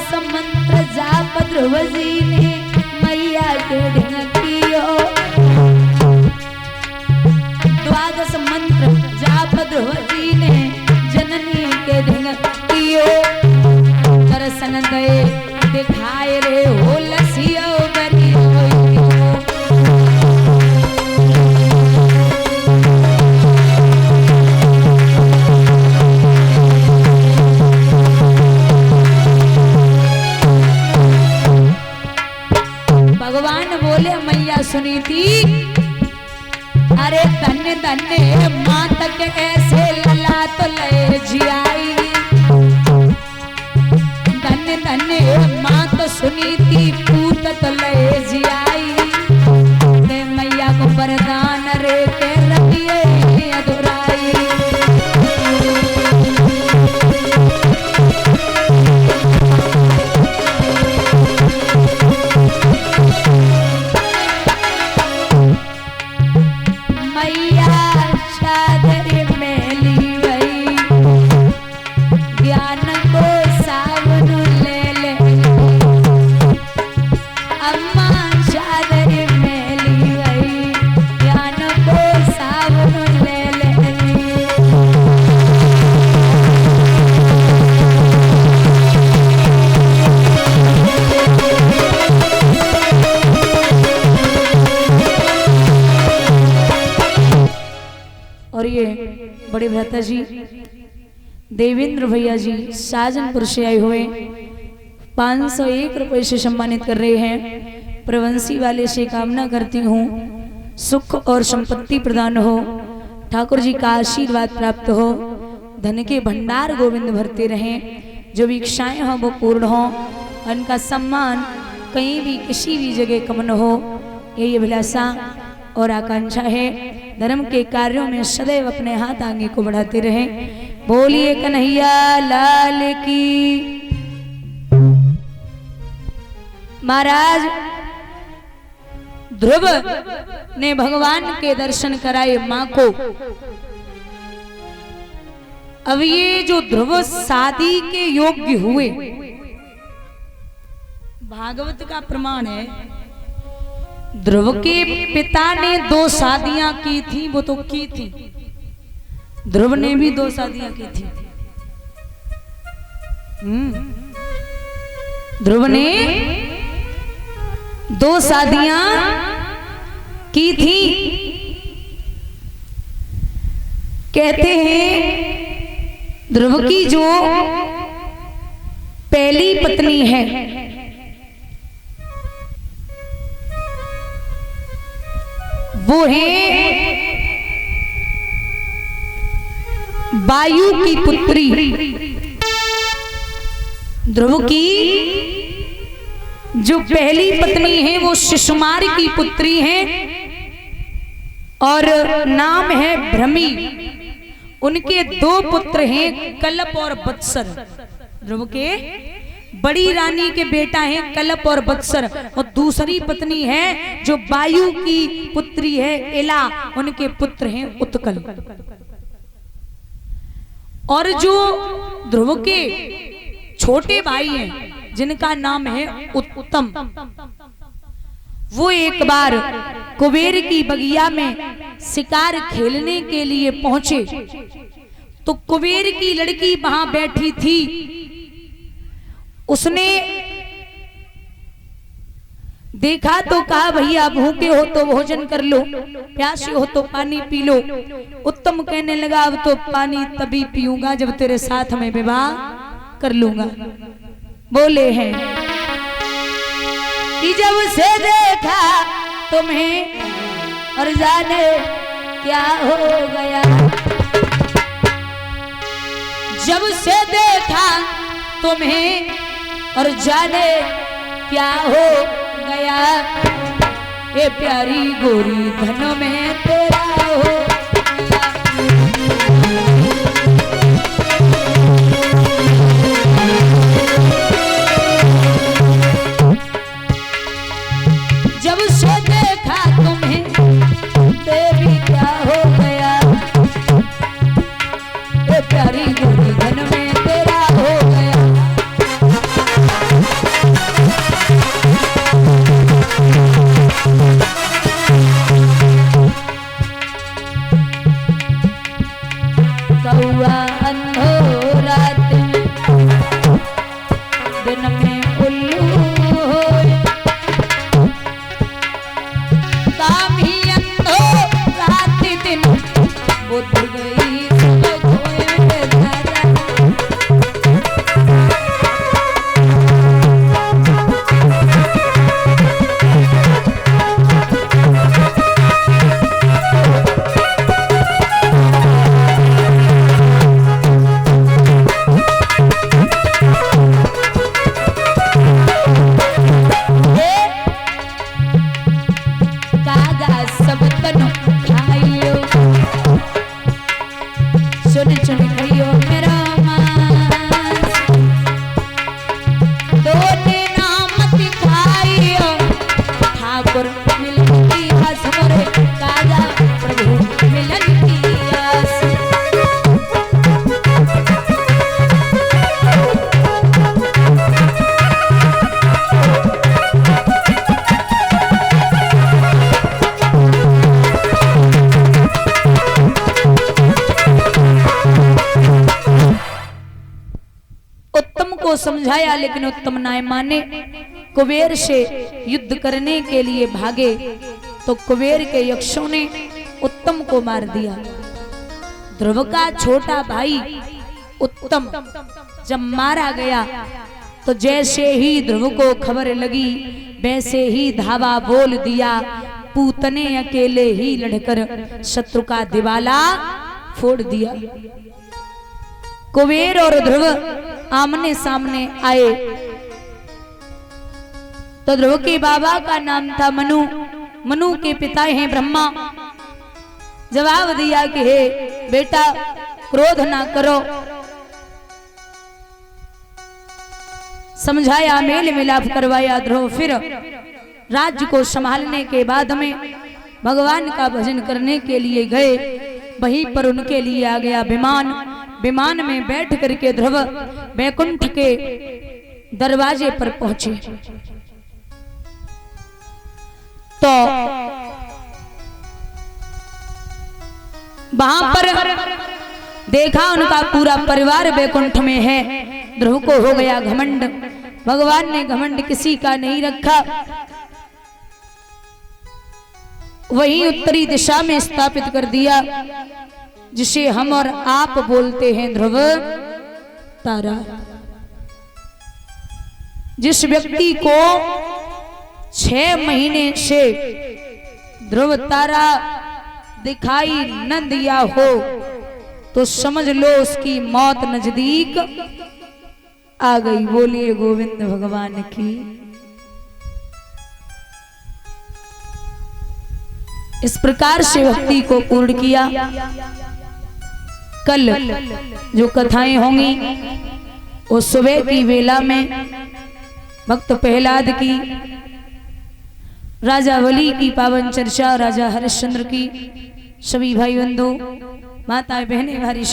द्वादश मंत्र जाप ध्रुव जी ने मैया के ढंग कियो। द्वादश मंत्र जाप ध्रुव जी ने जननी के ढंग कियो। दर्शन दे दिखाए रे हो लसियो बरी होइयो। भगवान बोले मैया सुनी थी, अरे धन्य धन्य मात के ऐसे लला तो ले जियाई। धन्य धन्य मात सुनी थी पूत तो ले जियाई। ते मैया को वरदान रे के रखिए अधुराई। और ये बड़े भ्राता जी देवेंद्र भैया जी साजनपुर से आए हुए 501 रुपए से सम्मानित कर रहे हैं। प्रवंशी वाले से कामना करती हूँ सुख और संपत्ति प्रदान हो, ठाकुर जी का आशीर्वाद प्राप्त हो, धन के भंडार गोविंद भरते रहें, जो भी इच्छाएं हो वो पूर्ण हो, उनका सम्मान कहीं भी किसी भी जगह कम न हो, यही अभिलाषा और आकांक्षा है। धर्म के कार्यों में सदैव अपने हाथ आगे को बढ़ाते रहें। बोलिए कन्हैया लाल की। महाराज ध्रुव ने भगवान के दर्शन कराए मां को। अब ये जो ध्रुव शादी के योग्य हुए, भागवत का प्रमाण है। ध्रुव के पिता ने 2 शादियां की थी, वो तो की थी। ध्रुव ने भी 2 शादियां की थी। ध्रुव ने 2 शादियां की थी। कहते हैं ध्रुव की जो पहली पत्नी है वो है वायु की पुत्री। ध्रुव की जो पहली पत्नी है वो शिशुमार की पुत्री है और नाम है भ्रमी। उनके 2 पुत्र हैं कलप और बत्सर। ध्रुव के बड़ी रानी के बेटा हैं कलप और बत्सर, और दूसरी पत्नी है जो वायु की पुत्री है इला, उनके पुत्र हैं उत्कल। और जो ध्रुव के छोटे भाई हैं जिनका नाम है उत्तम, वो एक बार कुबेर की बगिया में शिकार खेलने के लिए पहुंचे तो कुबेर की लड़की वहां बैठी थी। उसने देखा तो कहा भैया भूखे हो तो भोजन कर लो, प्यासे हो तो पानी पी लो। उत्तम कहने लगा अब तो पानी तभी पीऊंगा जब तेरे साथ में विवाह कर लूंगा। बोले हैं कि जब से देखा तुम्हें और जाने क्या हो गया, जब से देखा तुम्हें और जाने क्या हो गया, ये प्यारी गोरी धन में तेरा हो। जब से देखा तुम्हें तेरी क्या हो गया, ये प्यारी गोरी धन में तेरा हो गया। हुआ अंधो रात में, दिन में उल्लू होए, काम ही अंधो रात दिन, बुझ गई सब खोए धारा। चुन चुन खइयो मेरा मांस, दो देना मत खाइयो, ठाकुर मिलन की आस मोरे काजा, प्रभु मिलन की आस। उत्तम को समझाया लेकिन उत्तम ना माने, कुबेर से युद्ध करने के लिए भागे तो कुबेर के यक्षों ने उत्तम को मार दिया। ध्रुव का छोटा भाई उत्तम जब मारा गया तो जैसे ही ध्रुव को खबर लगी वैसे ही धावा बोल दिया, पूतने अकेले ही लड़कर शत्रु का दिवाला फोड़ दिया। कुबेर और ध्रुव आमने सामने आए तो ध्रुव के बाबा का नाम था मनु, मनु के पिता हैं ब्रह्मा। जवाब दिया कि हे बेटा क्रोध ना करो, समझाया, मेल मिलाप करवाया ध्रुव। फिर राज्य को संभालने के बाद में भगवान का भजन करने के लिए गए। वहीं पर उनके लिए आ गया विमान। विमान में बैठ करके ध्रुव वैकुंठ के दरवाजे पर पहुंचे तो वहां पर देखा उनका पूरा परिवार वैकुंठ में है। ध्रुव को हो गया घमंड। भगवान ने घमंड किसी का नहीं रखा, वही उत्तरी दिशा में स्थापित कर दिया जिसे हम और आप बोलते हैं ध्रुव तारा। जिस व्यक्ति को 6 महीने से ध्रुव तारा दिखाई न दिया हो तो समझ लो उसकी मौत नजदीक आ गई। बोलिए गोविंद भगवान की। इस प्रकार से भक्ति को पूर्ण किया। कल जो कथाएं होंगी वो सुबह की वेला में भक्त प्रहलाद की, राजा बलि की पावन चर्चा, राजा हरिश्चंद्र की, सभी भाई बंधु माताएं बहनें भारी